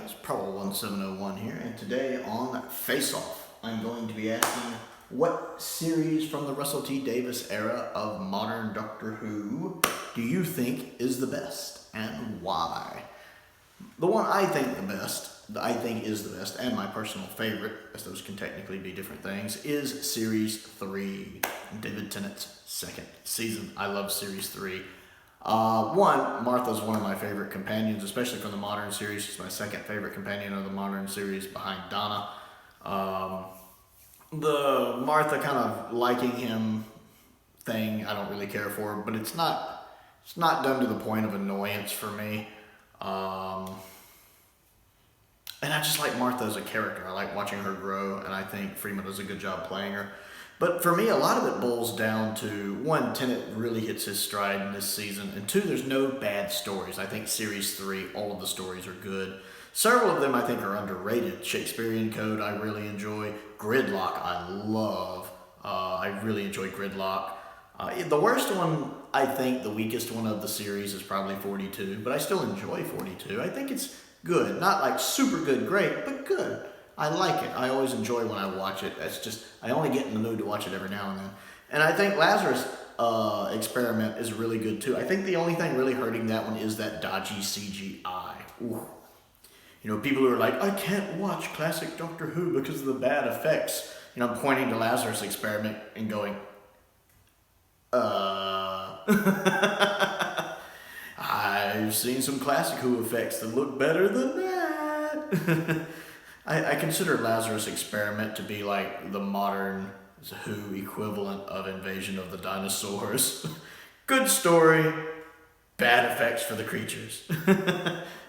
guys, Prowl 1701 here, and today on Face Off, I'm going to be asking what series from the Russell T Davies era of modern Doctor Who do you think is the best, and why? The one I think is the best, and my personal favorite, as those can technically be different things, is Series 3, David Tennant's second season. I love Series 3. Martha's one of my favorite companions, especially from the modern series. She's my second favorite companion of the modern series behind Donna. The Martha kind of liking him thing, I don't really care for, but it's not done to the point of annoyance for me. And I just like Martha as a character. I like watching her grow, and I think Freeman does a good job playing her. But for me, a lot of it boils down to, one, Tennant really hits his stride in this season, and two, there's no bad stories. I think Series 3, all of the stories are good. Several of them I think are underrated. Shakespearean Code I really enjoy. Gridlock I love. I really enjoy Gridlock. The worst one, I think the weakest one of the series is probably 42, but I still enjoy 42. I think it's good. Not like super good, great, but good. I like it. I always enjoy when I watch it. It's just, I only get in the mood to watch it every now and then. And I think Lazarus Experiment is really good too. I think the only thing really hurting that one is that dodgy CGI. Ooh. You know, people who are like, I can't watch classic Doctor Who because of the bad effects. You know, I'm pointing to Lazarus Experiment and going, I've seen some classic Who effects that look better than that. I consider Lazarus Experiment to be like the modern Who equivalent of Invasion of the Dinosaurs. Good story, bad effects for the creatures.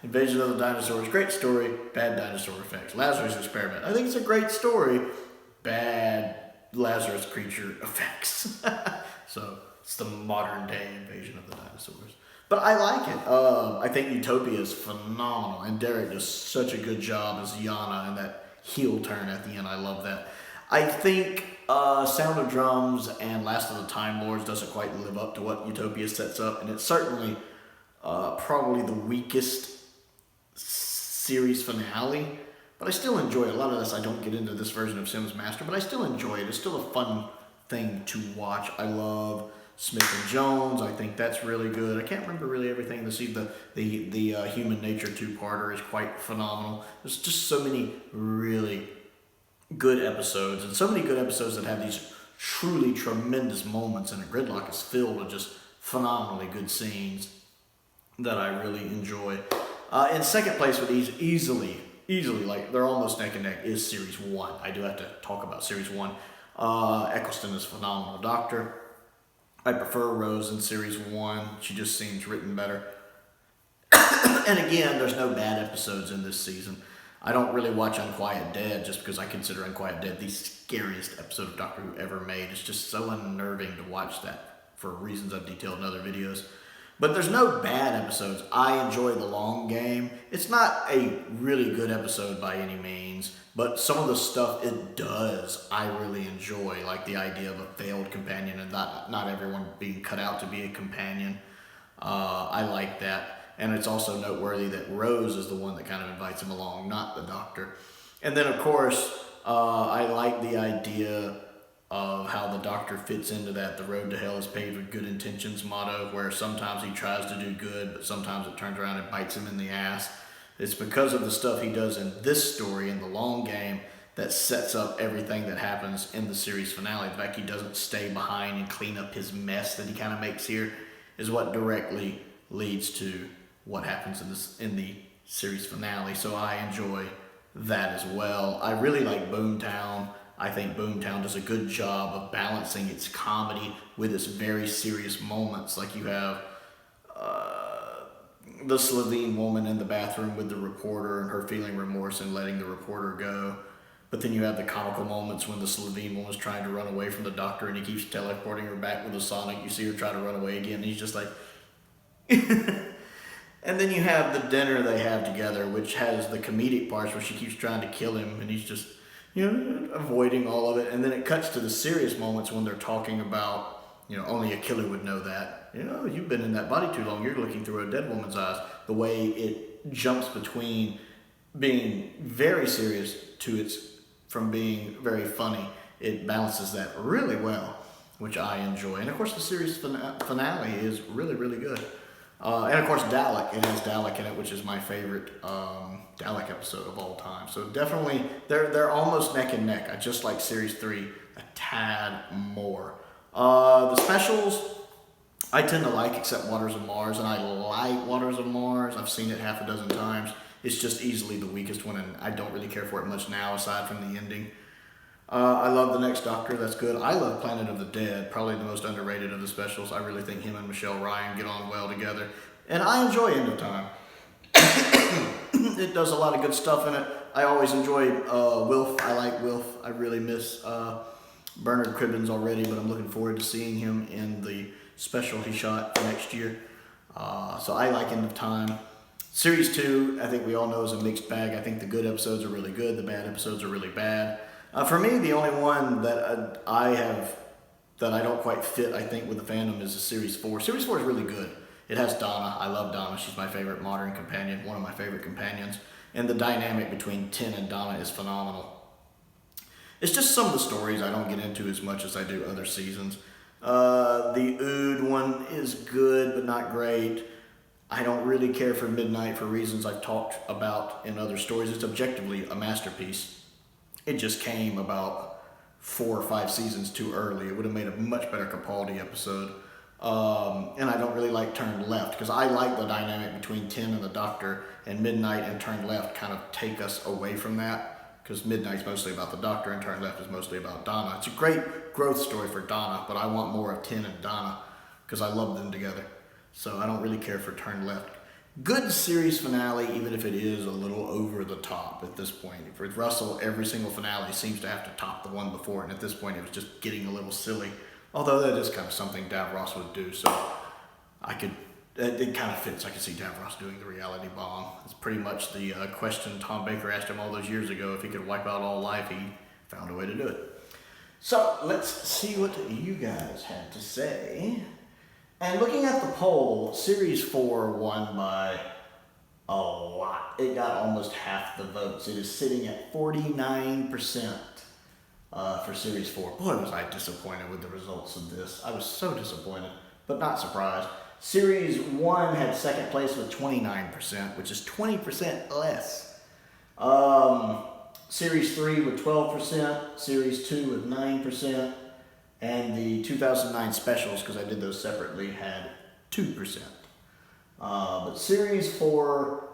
Invasion of the Dinosaurs, great story, bad dinosaur effects. Lazarus Experiment, I think it's a great story, bad Lazarus creature effects. So it's the modern day Invasion of the Dinosaurs. But I like it. I think Utopia is phenomenal, and Derek does such a good job as Yana and that heel turn at the end. I love that. I think Sound of Drums and Last of the Time Lords doesn't quite live up to what Utopia sets up, and it's certainly probably the weakest series finale. But I still enjoy it. A lot of this I don't get into this version of Sims Master, but I still enjoy it. It's still a fun thing to watch. I love Smith and Jones, I think that's really good. I can't remember really everything. The Human Nature two-parter is quite phenomenal. There's just so many really good episodes, and so many good episodes that have these truly tremendous moments, and Gridlock is filled with just phenomenally good scenes that I really enjoy. In second place with these, easily, like they're almost neck and neck, is Series 1. I do have to talk about Series 1. Eccleston is phenomenal Doctor. I prefer Rose in Series 1. She just seems written better. And again, there's no bad episodes in this season. I don't really watch Unquiet Dead just because I consider Unquiet Dead the scariest episode of Doctor Who ever made. It's just so unnerving to watch that for reasons I've detailed in other videos. But there's no bad episodes. I enjoy The Long Game. It's not a really good episode by any means, but some of the stuff it does, I really enjoy, like the idea of a failed companion and not everyone being cut out to be a companion. I like that. And it's also noteworthy that Rose is the one that kind of invites him along, not the Doctor. And then, of course, I like the idea of how the Doctor fits into that the road to hell is paved with good intentions motto, where sometimes he tries to do good, but sometimes it turns around and bites him in the ass. It's because of the stuff he does in this story, in The Long Game, that sets up everything that happens in the series finale. The fact he doesn't stay behind and clean up his mess that he kind of makes here is what directly leads to what happens in the series finale. So I enjoy that as well. I really like Boomtown. I think Boomtown does a good job of balancing its comedy with its very serious moments. Like you have the Slovene woman in the bathroom with the reporter and her feeling remorse and letting the reporter go. But then you have the comical moments when the Slovene woman's trying to run away from the Doctor and he keeps teleporting her back with a sonic. You see her try to run away again and he's just like... And then you have the dinner they have together, which has the comedic parts where she keeps trying to kill him and he's just, avoiding all of it. And then it cuts to the serious moments when they're talking about, only a killer would know that. You've been in that body too long. You're looking through a dead woman's eyes. The way it jumps between being very serious from being very funny. It balances that really well, which I enjoy. And of course the series finale is really, really good. And of course Dalek, it has Dalek in it, which is my favorite Dalek episode of all time. So definitely, they're almost neck and neck. I just like series 3 a tad more. The specials, I tend to like, except Waters of Mars, and I like Waters of Mars. I've seen it half a dozen times. It's just easily the weakest one, and I don't really care for it much now, aside from the ending. I love The Next Doctor, that's good. I love Planet of the Dead, probably the most underrated of the specials. I really think him and Michelle Ryan get on well together. And I enjoy End of Time. It does a lot of good stuff in it. I always enjoyed Wilf. I like Wilf. I really miss Bernard Cribbins already, but I'm looking forward to seeing him in the special he shot for next year. So I like End of Time. Series 2, I think we all know, is a mixed bag. I think the good episodes are really good. The bad episodes are really bad. For me, the only one that I don't quite fit, I think, with the fandom is Series 4. Series 4 is really good. It has Donna. I love Donna. She's my favorite modern companion, one of my favorite companions. And the dynamic between Tin and Donna is phenomenal. It's just some of the stories I don't get into as much as I do other seasons. The Ood one is good, but not great. I don't really care for Midnight for reasons I've talked about in other stories. It's objectively a masterpiece. It just came about 4 or 5 seasons too early. It would have made a much better Capaldi episode. And I don't really like Turn Left, because I like the dynamic between Tin and the Doctor, and Midnight and Turn Left kind of take us away from that, because Midnight's mostly about the Doctor and Turn Left is mostly about Donna. It's a great growth story for Donna, but I want more of Tin and Donna, because I love them together. So I don't really care for Turn Left. Good series finale, even if it is a little over the top at this point. For Russell, every single finale seems to have to top the one before it, and at this point it was just getting a little silly. Although that is kind of something Davros would do, so it kind of fits. I could see Davros doing the reality bomb. It's pretty much the question Tom Baker asked him all those years ago. If he could wipe out all life, he found a way to do it. So let's see what you guys had to say. And looking at the poll, Series 4 won by a lot. It got almost half the votes. It is sitting at 49% for Series 4. Boy, was I disappointed with the results of this. I was so disappointed, but not surprised. Series 1 had second place with 29%, which is 20% less. Series 3 with 12%, Series 2 with 9%, and the 2009 specials, because I did those separately, had 2%. But Series 4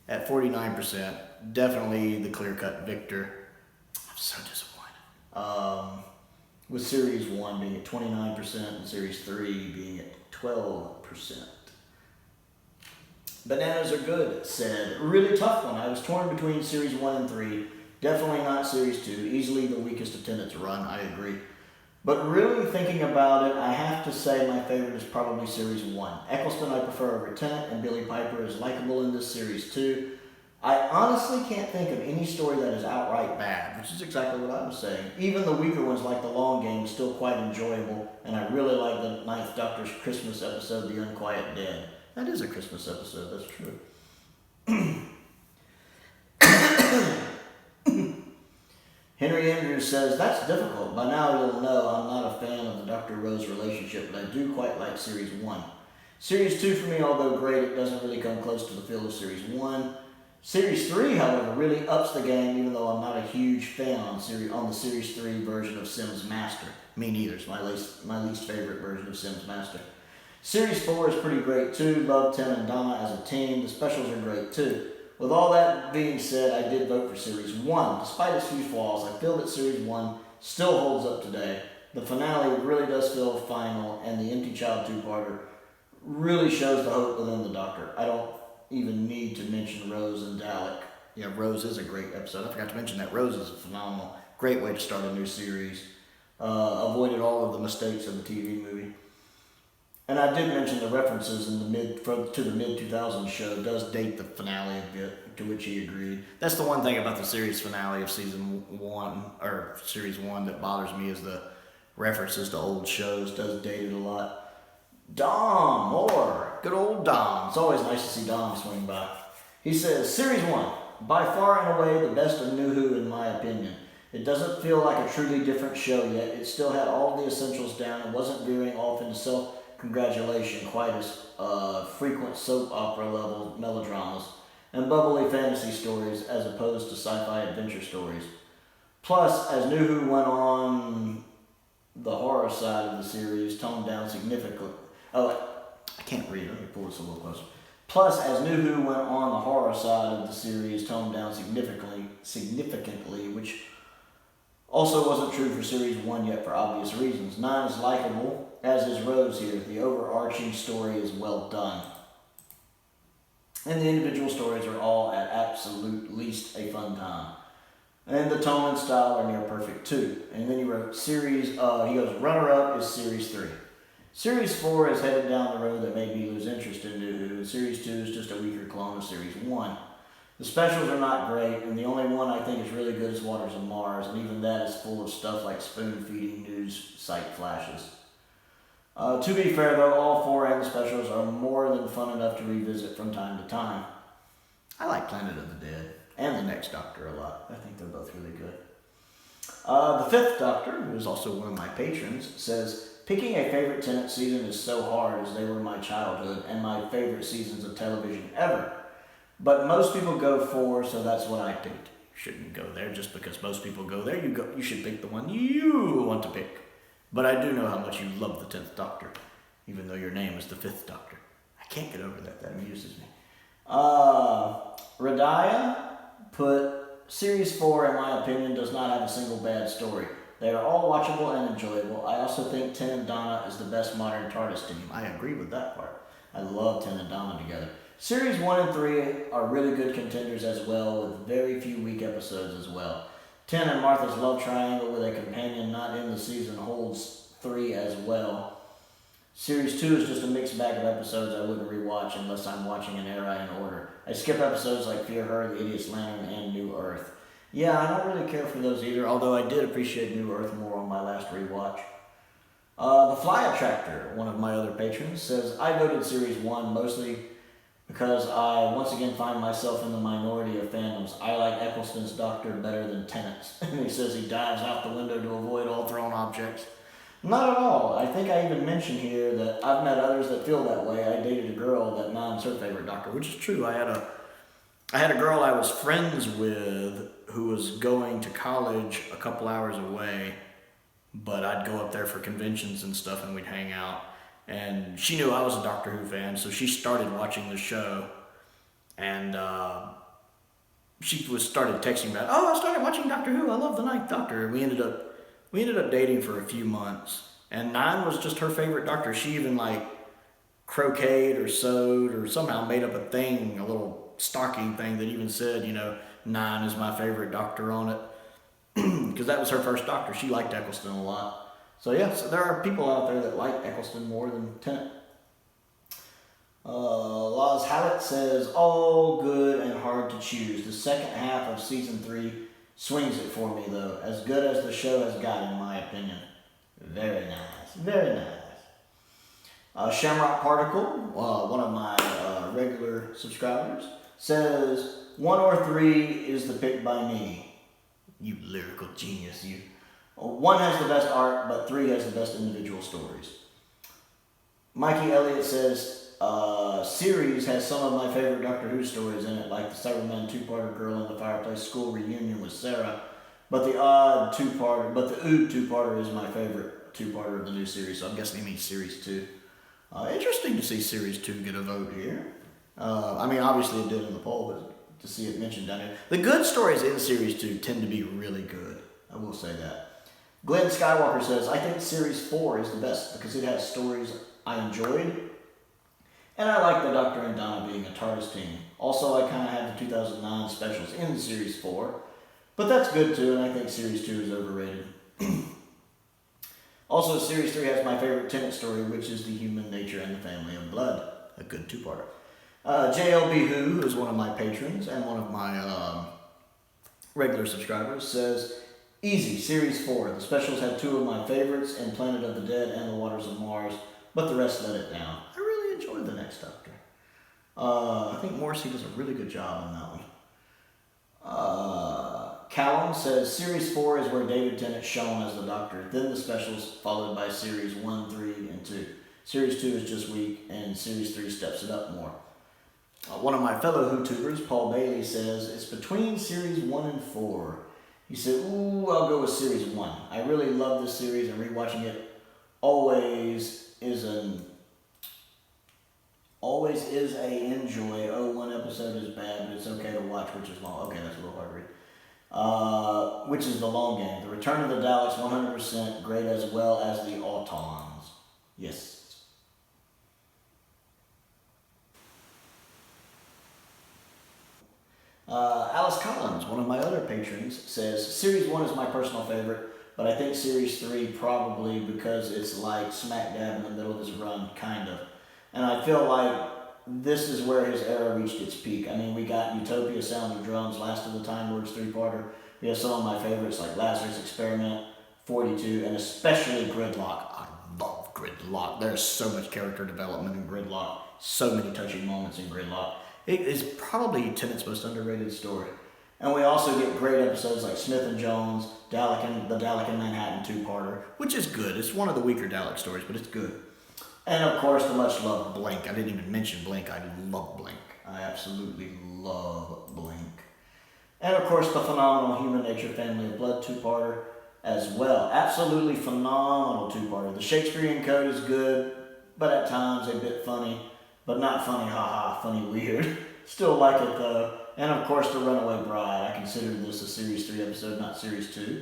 at 49%, definitely the clear-cut victor. I'm so disappointed. With Series 1 being at 29% and Series 3 being at 12%. Bananas are good, said. Really tough one. I was torn between Series 1 and 3. Definitely not Series 2. Easily the weakest attendance run, I agree. But really thinking about it, I have to say my favorite is probably Series 1. Eccleston I prefer over Tennant, and Billy Piper is likable in this Series 2. I honestly can't think of any story that is outright bad, which is exactly what I was saying. Even the weaker ones like The Long Game is still quite enjoyable, and I really like the Ninth Doctor's Christmas episode, The Unquiet Dead. That is a Christmas episode, that's true. Henry Andrews says, that's difficult. By now you'll know I'm not a fan of the Dr. Rose relationship, but I do quite like Series 1. Series 2 for me, although great, it doesn't really come close to the feel of Series 1. Series 3, however, really ups the game, even though I'm not a huge fan on the Series 3 version of Sims Master. Me neither. It's my least favorite version of Sims Master. Series 4 is pretty great too. Love Tim and Donna as a team. The specials are great too. With all that being said, I did vote for Series 1. Despite its few flaws, I feel that Series 1 still holds up today. The finale really does feel final, and the Empty Child two-parter really shows the hope within the Doctor. I don't even need to mention Rose and Dalek. Yeah, Rose is a great episode. I forgot to mention that. Rose is phenomenal. Great way to start a new series. Avoided all of the mistakes of the TV movie. And I did mention the references in to the mid-2000s show does date the finale a bit, to which he agreed. That's the one thing about the series finale of Season 1, or Series 1, that bothers me, is the references to old shows does date it a lot. Dom, more. Good old Dom. It's always nice to see Dom swing by. He says, Series 1, By far and away the best of New Who in my opinion. It doesn't feel like a truly different show yet. It still had all the essentials down and wasn't veering off into self-congratulation quite as frequent soap opera level melodramas and bubbly fantasy stories as opposed to sci-fi adventure stories. Plus, as New Who went on, the horror side of the series toned down significantly. Oh, I can't read. Let me pull this a little closer. Plus, as New Who went on, the horror side of the series toned down significantly, which also wasn't true for Series 1 yet for obvious reasons. 9 is likable, as is Rose here. The overarching story is well done. And the individual stories are all at absolute least a fun time. And the tone and style are near perfect too. And then he wrote he goes, runner-up is Series 3. Series 4 is headed down the road that made me lose interest in New Who, and Series 2 is just a weaker clone of Series 1. The specials are not great, and the only one I think is really good is Waters of Mars, and even that is full of stuff like spoon-feeding news site flashes. To be fair though, all 4 and the specials are more than fun enough to revisit from time to time. I like Planet of the Dead and the Next Doctor a lot. I think they're both really good. The 5th Doctor, who is also one of my patrons, says, picking a favorite Tennant season is so hard as they were my childhood and my favorite seasons of television ever. But most people go 4, so that's what I picked. You shouldn't go there just because most people go there. You should pick the one you want to pick. But I do know how much you love the 10th Doctor, even though your name is the 5th Doctor. I can't get over that. That amuses me. Radia put, Series 4, in my opinion, does not have a single bad story. They are all watchable and enjoyable. I also think Ten and Donna is the best modern TARDIS team. I agree with that part. I love Ten and Donna together. Series 1 and 3 are really good contenders as well, with very few weak episodes as well. Ten and Martha's love triangle with a companion not in the season holds 3 as well. Series 2 is just a mixed bag of episodes I wouldn't rewatch unless I'm watching an era in order. I skip episodes like Fear Her, The Idiot's Lantern, and New Earth. Yeah, I don't really care for those either, although I did appreciate New Earth more on my last rewatch. The Flyattractor, one of my other patrons, says, I voted Series 1 mostly because I once again find myself in the minority of fandoms. I like Eccleston's Doctor better than Tennant's. And he says he dives out the window to avoid all thrown objects. Not at all. I think I even mentioned here that I've met others that feel that way. I dated a girl that Mom's her favorite Doctor, which is true. I had a girl I was friends with who was going to college a couple hours away, but I'd go up there for conventions and stuff and we'd hang out. And she knew I was a Doctor Who fan, so she started watching the show. And she started texting me, I started watching Doctor Who. I love the 9th Doctor. And we ended up dating for a few months. And 9 was just her favorite Doctor. She even crocheted or sewed or somehow made up a thing, a little stocking thing that even said, 9 is my favorite Doctor on it. Because that was her first Doctor. She liked Eccleston a lot. So yeah, there are people out there that like Eccleston more than Tennant. Laz Hallett says, all good and hard to choose. The second half of Season 3 swings it for me though. As good as the show has got in my opinion. Very nice. Very nice. Shamrock Particle, one of my regular subscribers, says 1 or 3 is the pick by me. You lyrical genius, you. 1 has the best art, but 3 has the best individual stories. Mikey Elliott says, series has some of my favorite Doctor Who stories in it, like the Cyberman 2-parter Girl in the Fireplace School reunion with Sarah, but the odd 2-parter, but the Ood 2-parter is my favorite 2-parter of the new series, so I'm guessing he means Series 2. Interesting to see Series 2 get a vote here. Obviously it did in the poll, but to see it mentioned down here. The good stories in Series 2 tend to be really good. I will say that. Glenn Skywalker says, I think Series 4 is the best because it has stories I enjoyed. And I like the Doctor and Donna being a TARDIS team. Also, I kind of had the 2009 specials in Series 4. But that's good too, and I think Series 2 is overrated. Also, Series 3 has my favorite Tennant story, which is The Human Nature and the Family of Blood. A good 2-parter. JLBWHO, who is one of my patrons and one of my regular subscribers, says, easy, Series 4. The specials had 2 of my favorites in Planet of the Dead and The Waters of Mars, but the rest let it down. I really enjoyed The Next Doctor. I think Morrissey does a really good job on that one. Callum says Series 4 is where David Tennant's shown as the Doctor, then the specials, followed by Series 1, 3, and 2. Series 2 is just weak, and Series 3 steps it up more. One of my fellow Who-tubers, Paul Bailey, says it's between Series 1 and 4. He said, ooh, I'll go with Series 1. I really love this series, and rewatching it always is a enjoy. Oh, one episode is bad, but it's okay to watch, which is long. Okay, that's a little hard to read. Which is the long game. The Return of the Daleks, 100% great, as well as the Autons. Yes. Alice Collins, one of my other patrons, says Series 1 is my personal favorite, but I think Series 3 probably because it's like smack dab in the middle of his run, kind of. And I feel like this is where his era reached its peak. I mean, we got Utopia, Sound of Drums, Last of the Time Lords 3-parter. We have some of my favorites like Lazarus Experiment, 42, and especially Gridlock. I love Gridlock. There's so much character development in Gridlock. So many touching moments in Gridlock. It is probably Tennant's most underrated story. And we also get great episodes like Smith and Jones, the Dalek in Manhattan 2-parter, which is good. It's one of the weaker Dalek stories, but it's good. And of course, the much loved Blink. I didn't even mention Blink. I love Blink. I absolutely love Blink. And of course, the phenomenal Human Nature Family of Blood 2-parter as well. Absolutely phenomenal 2-parter. The Shakespearean Code is good, but at times a bit funny. But not funny, haha, funny weird. Still like it though. And of course, The Runaway Bride. I consider this a Series 3 episode, not Series 2,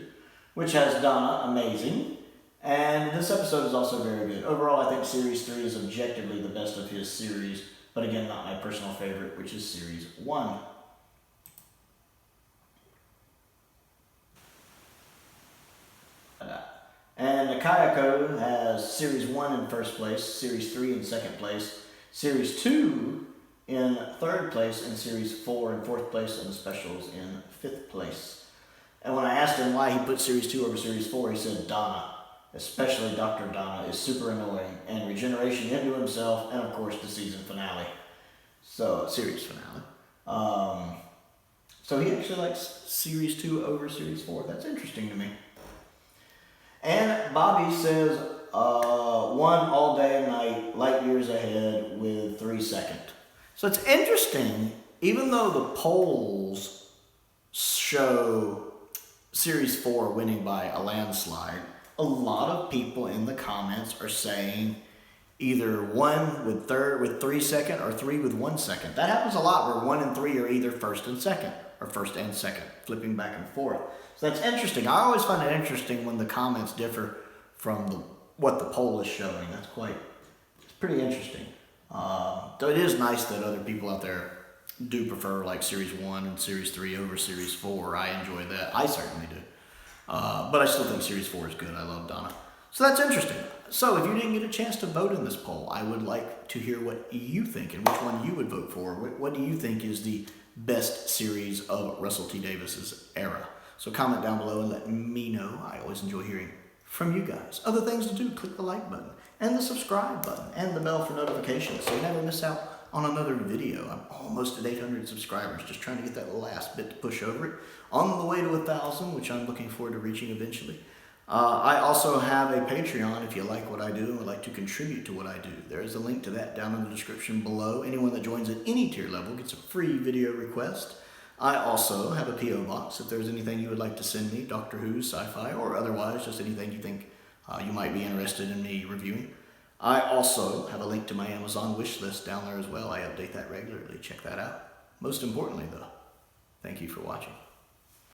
which has Donna, amazing. And this episode is also very good. Overall, I think Series 3 is objectively the best of his series, but again, not my personal favorite, which is Series 1. And Kayako has Series 1 in first place, Series 3 in second place, Series 2 in third place, and Series 4 in fourth place, and the specials in fifth place. And when I asked him why he put Series 2 over Series 4, he said Donna, especially Dr. Donna, is super annoying, and regeneration into himself, and of course the season finale. So, series finale. So he actually likes Series 2 over Series 4. That's interesting to me. And Bobby says, 1 all day and night, light years ahead with 3 second. So it's interesting, even though the polls show Series 4 winning by a landslide, a lot of people in the comments are saying either 1 with 3 second or 3 with 1 second. That happens a lot where 1 and 3 are either first and second, or first and second, flipping back and forth. So that's interesting. I always find it interesting when the comments differ from what the poll is showing. It's pretty interesting. So it is nice that other people out there do prefer like Series 1 and Series 3 over Series 4. I enjoy that. I certainly do. But I still think Series 4 is good. I love Donna. So that's interesting. So if you didn't get a chance to vote in this poll, I would like to hear what you think and which one you would vote for. What do you think is the best series of Russell T. Davis's era? So comment down below and let me know. I always enjoy hearing from you guys. Other things to do, click the like button and the subscribe button and the bell for notifications so you never miss out on another video. I'm almost at 800 subscribers, just trying to get that last bit to push over it. On the way to 1,000, which I'm looking forward to reaching eventually. I also have a Patreon if you like what I do and would like to contribute to what I do. There is a link to that down in the description below. Anyone that joins at any tier level gets a free video request. I also have a P.O. box if there's anything you would like to send me, Doctor Who, sci-fi, or otherwise, just anything you think you might be interested in me reviewing. I also have a link to my Amazon wish list down there as well. I update that regularly. Check that out. Most importantly, though, thank you for watching.